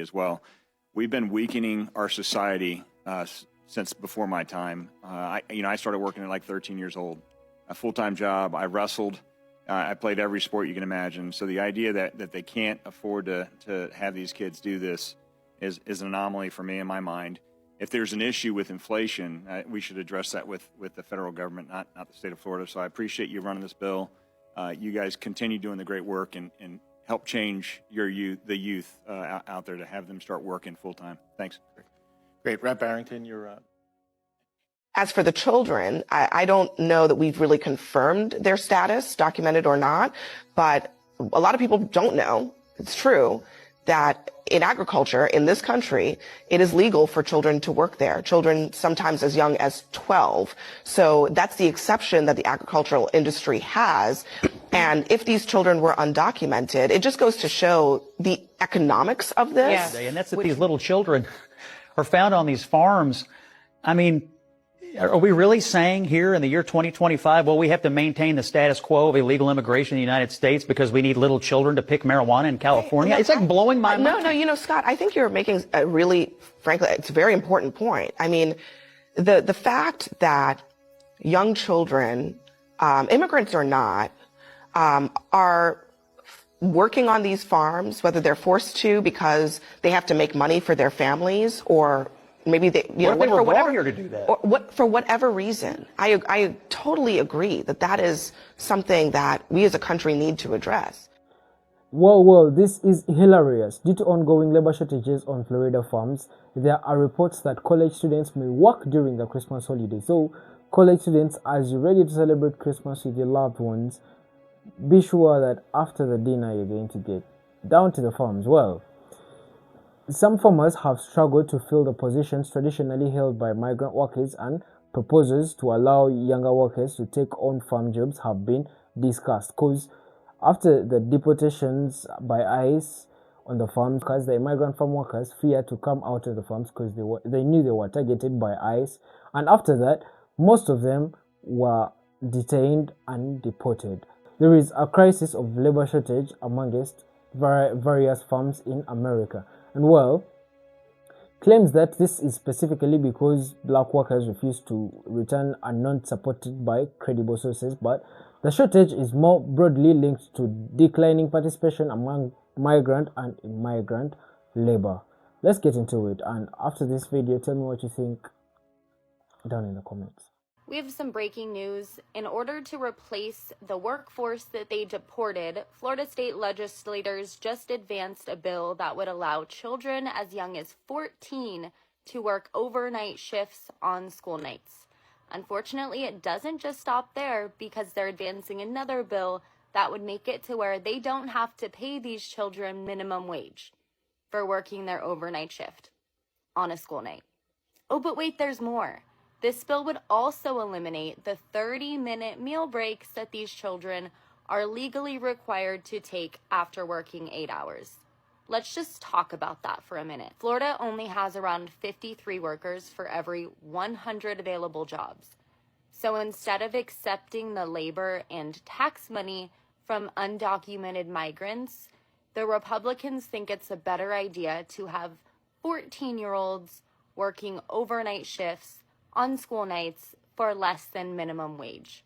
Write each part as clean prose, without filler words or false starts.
as well. We've been weakening our society since before my time. I started working at like 13 years old, a full-time job. I wrestled. I played every sport you can imagine. So the idea that they can't afford to have these kids do this is an anomaly for me in my mind. If there's an issue with inflation, we should address that with the federal government, not the state of Florida. So I appreciate you running this bill. You guys continue doing the great work and help change the youth out there to have them start working full time. Thanks. Great. Rep. Barrington, you're up. As for the children, I don't know that we've really confirmed their status, documented or not, but a lot of people don't know. It's true that in agriculture in this country, it is legal for children to work there, children sometimes as young as 12. So that's the exception that the agricultural industry has. And if these children were undocumented, it just goes to show the economics of this. Yeah. And that's that these little children are found on these farms. I mean, are we really saying here in the year 2025, well, we have to maintain the status quo of illegal immigration in the United States because we need little children to pick marijuana in California? It's like blowing my mind. No, Scott, I think you're making a really, frankly, it's a very important point. I mean, the fact that young children, immigrants or not, are working on these farms, whether they're forced to because they have to make money for their families, or maybe they, for whatever here to do that, or for whatever reason. I totally agree that is something that we as a country need to address. Well, this is hilarious. Due to ongoing labor shortages on Florida farms, there are reports that college students may work during the Christmas holiday. So, college students, as you're ready to celebrate Christmas with your loved ones, be sure that after the dinner you're going to get down to the farms. Well, some farmers have struggled to fill the positions traditionally held by migrant workers, and proposals to allow younger workers to take on farm jobs have been discussed. Because after the deportations by ICE on the farms, because the migrant farm workers feared to come out of the farms because they knew they were targeted by ICE, and after that, most of them were detained and deported. There is a crisis of labor shortage amongst various farms in America. And well, claims that this is specifically because black workers refuse to return and not supported by credible sources, but the shortage is more broadly linked to declining participation among migrant and immigrant labor. Let's get into it, and after this video, tell me what you think down in the comments. We have some breaking news. In order to replace the workforce that they deported, Florida state legislators just advanced a bill that would allow children as young as 14 to work overnight shifts on school nights. Unfortunately, it doesn't just stop there, because they're advancing another bill that would make it to where they don't have to pay these children minimum wage for working their overnight shift on a school night. Oh, but wait, there's more. This bill would also eliminate the 30-minute meal breaks that these children are legally required to take after working 8 hours. Let's just talk about that for a minute. Florida only has around 53 workers for every 100 available jobs. So instead of accepting the labor and tax money from undocumented migrants, the Republicans think it's a better idea to have 14-year-olds working overnight shifts on school nights for less than minimum wage.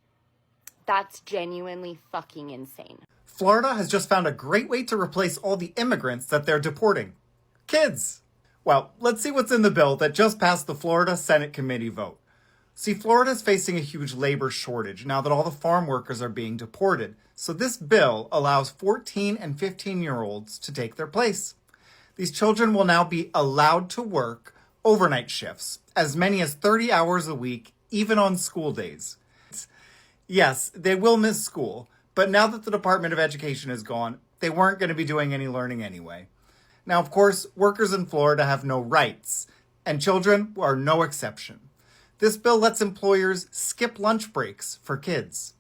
That's genuinely fucking insane. Florida has just found a great way to replace all the immigrants that they're deporting. Kids! Well, let's see what's in the bill that just passed the Florida Senate committee vote. See, Florida's facing a huge labor shortage now that all the farm workers are being deported. So this bill allows 14 and 15-year-olds to take their place. These children will now be allowed to work overnight shifts, as many as 30 hours a week, even on school days. Yes, they will miss school, but now that the Department of Education is gone, they weren't going to be doing any learning anyway. Now, of course, workers in Florida have no rights, and children are no exception. This bill lets employers skip lunch breaks for kids.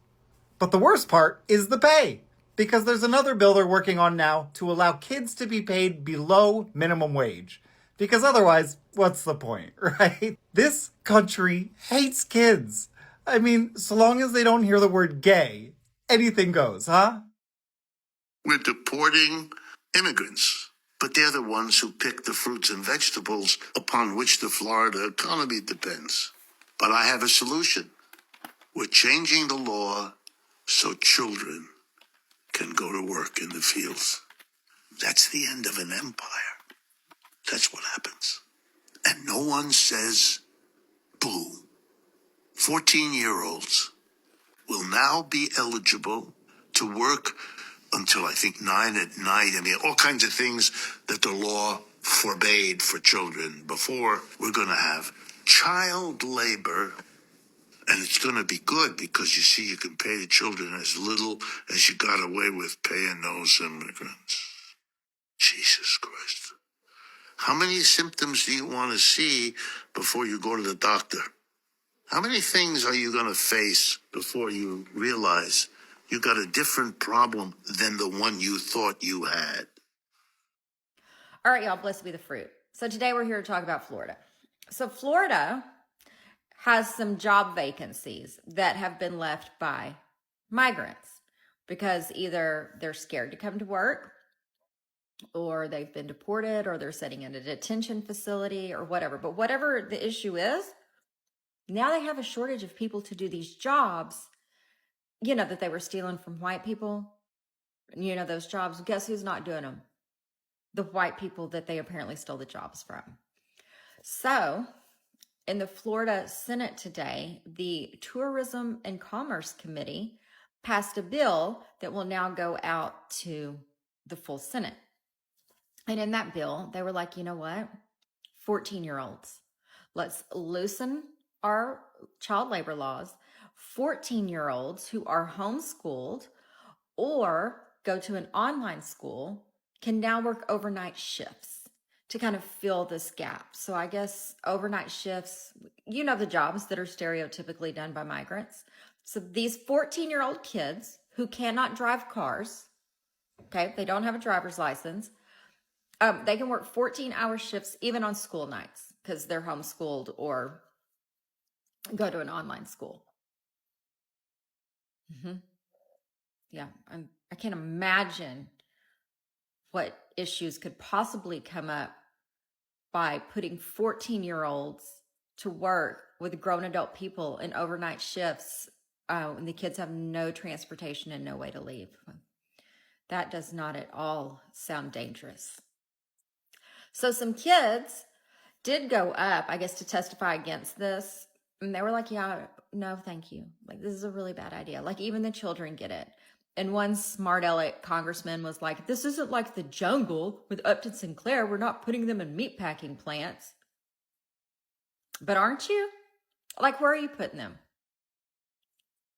But the worst part is the pay, because there's another bill they're working on now to allow kids to be paid below minimum wage. Because otherwise, what's the point, right? This country hates kids. I mean, so long as they don't hear the word gay, anything goes, huh? We're deporting immigrants. but they're the ones who pick the fruits and vegetables upon which the Florida economy depends. But I have a solution. We're changing the law so children can go to work in the fields. That's the end of an empire. That's what happens. And no one says, boo. 14-year-olds will now be eligible to work until I think 9 at night. I mean, all kinds of things that the law forbade for children before. We're going to have child labor, and it's going to be good because, you see, you can pay the children as little as you got away with paying those immigrants. Jesus Christ. How many symptoms do you want to see before you go to the doctor? How many things are you going to face before you realize you got a different problem than the one you thought you had? All right, y'all, blessed be the fruit. So today we're here to talk about Florida. So Florida has some job vacancies that have been left by migrants because either they're scared to come to work, or they've been deported, or they're sitting in a detention facility, or whatever. But whatever the issue is, now they have a shortage of people to do these jobs, that they were stealing from white people. Those jobs, guess who's not doing them? The white people that they apparently stole the jobs from. So in the Florida Senate today, the Tourism and Commerce Committee passed a bill that will now go out to the full Senate. And in that bill, they were like, you know what? 14-year-olds, let's loosen our child labor laws. 14-year-olds who are homeschooled or go to an online school can now work overnight shifts to kind of fill this gap. So I guess overnight shifts, the jobs that are stereotypically done by migrants. So these 14-year-old kids who cannot drive cars, okay, they don't have a driver's license, they can work 14-hour shifts even on school nights because they're homeschooled or go to an online school. Yeah, I can't imagine what issues could possibly come up by putting 14-year-olds to work with grown adult people in overnight shifts when the kids have no transportation and no way to leave. That does not at all sound dangerous. So some kids did go up, I guess, to testify against this. And they were like, yeah, no, thank you. Like, this is a really bad idea. Like, even the children get it. And one smart aleck congressman was like, this isn't like the jungle with Upton Sinclair. We're not putting them in meatpacking plants. But aren't you? Like, where are you putting them?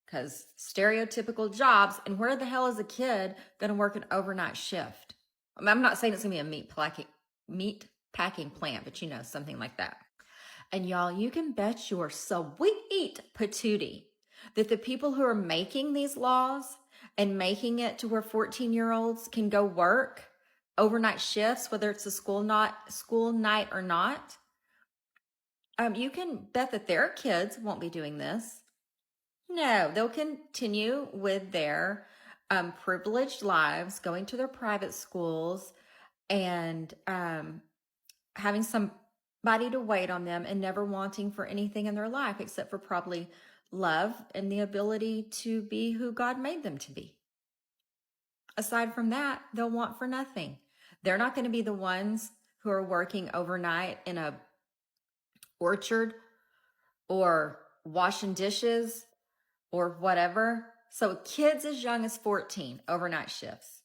Because stereotypical jobs. And where the hell is a kid going to work an overnight shift? I mean, I'm not saying it's going to be a meat packing plant, but something like that. And y'all, you can bet your sweet patootie that the people who are making these laws and making it to where 14-year-olds can go work overnight shifts, whether it's a school night or not, you can bet that their kids won't be doing this. No, they'll continue with their privileged lives, going to their private schools and having somebody to wait on them and never wanting for anything in their life except for probably love and the ability to be who God made them to be. Aside from that, they'll want for nothing. They're not going to be the ones who are working overnight in a orchard or washing dishes or whatever. So kids as young as 14, overnight shifts.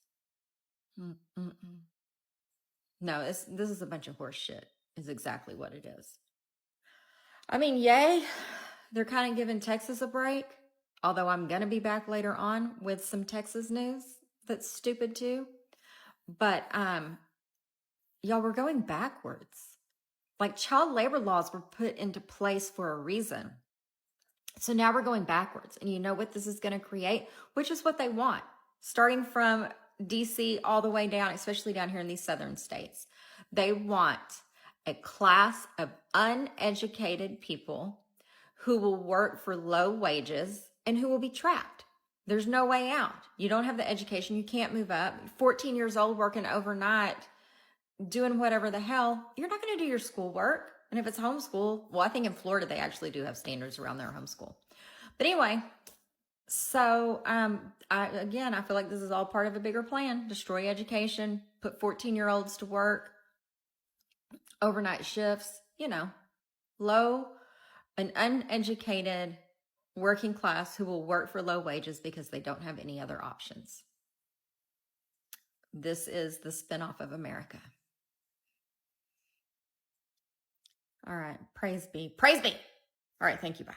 No, this is a bunch of horse shit, is exactly what it is. I mean, yay, they're kind of giving Texas a break, although I'm going to be back later on with some Texas news that's stupid too. But y'all, we're going backwards. Like, child labor laws were put into place for a reason. So now we're going backwards. And you know what this is going to create? Which is what they want. Starting from DC all the way down, especially down here in these southern states. They want a class of uneducated people who will work for low wages and who will be trapped. There's no way out. You don't have the education. You can't move up. 14 years old working overnight. doing whatever the hell, you're not going to do your schoolwork. And if it's homeschool, well, I think in Florida, they actually do have standards around their homeschool. But anyway, so I feel like this is all part of a bigger plan. Destroy education, put 14-year-olds to work, overnight shifts, low and uneducated working class who will work for low wages because they don't have any other options. This is the spinoff of America. All right. Praise be. Praise be. All right. Thank you. Bye.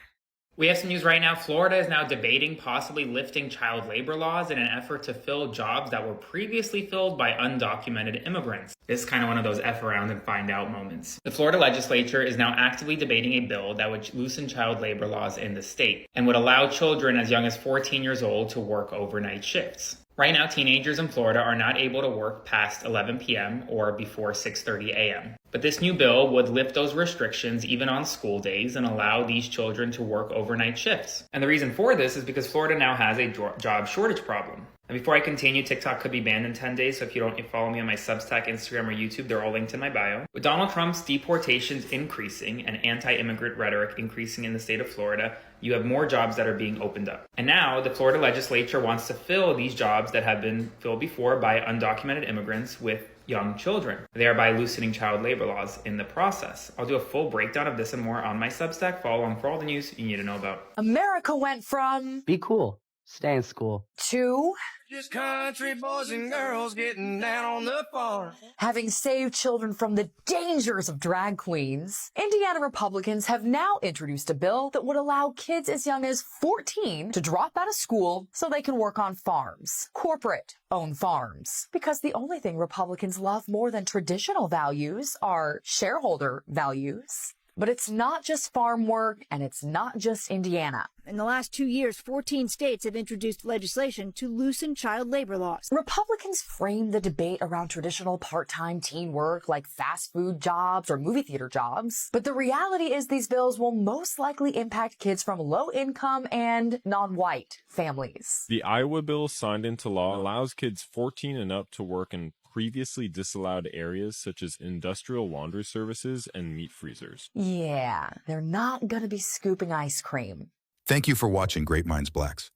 We have some news right now. Florida is now debating possibly lifting child labor laws in an effort to fill jobs that were previously filled by undocumented immigrants. This is kind of one of those F around and find out moments. The Florida legislature is now actively debating a bill that would loosen child labor laws in the state and would allow children as young as 14 years old to work overnight shifts. Right now, teenagers in Florida are not able to work past 11 p.m. or before 6:30 a.m. But this new bill would lift those restrictions even on school days and allow these children to work overnight shifts. And the reason for this is because Florida now has a job shortage problem. And before I continue, TikTok could be banned in 10 days, so if you don't follow me on my Substack, Instagram, or YouTube, they're all linked in my bio. With Donald Trump's deportations increasing and anti-immigrant rhetoric increasing in the state of Florida, you have more jobs that are being opened up. And now the Florida legislature wants to fill these jobs that have been filled before by undocumented immigrants with young children, thereby loosening child labor laws in the process. I'll do a full breakdown of this and more on my Substack. Follow along for all the news you need to know about. America went from be cool, stay in school, to just country boys and girls getting down on the farm. Having saved children from the dangers of drag queens, Indiana Republicans have now introduced a bill that would allow kids as young as 14 to drop out of school so they can work on farms, corporate-owned farms. Because the only thing Republicans love more than traditional values are shareholder values. But it's not just farm work, and it's not just Indiana. In the last 2 years, 14 states have introduced legislation to loosen child labor laws. Republicans frame the debate around traditional part-time teen work like fast food jobs or movie theater jobs. But the reality is these bills will most likely impact kids from low-income and non-white families. The Iowa bill signed into law allows kids 14 and up to work in previously disallowed areas such as industrial laundry services and meat freezers. Yeah, they're not going to be scooping ice cream. Thank you for watching Great Minds Blacks.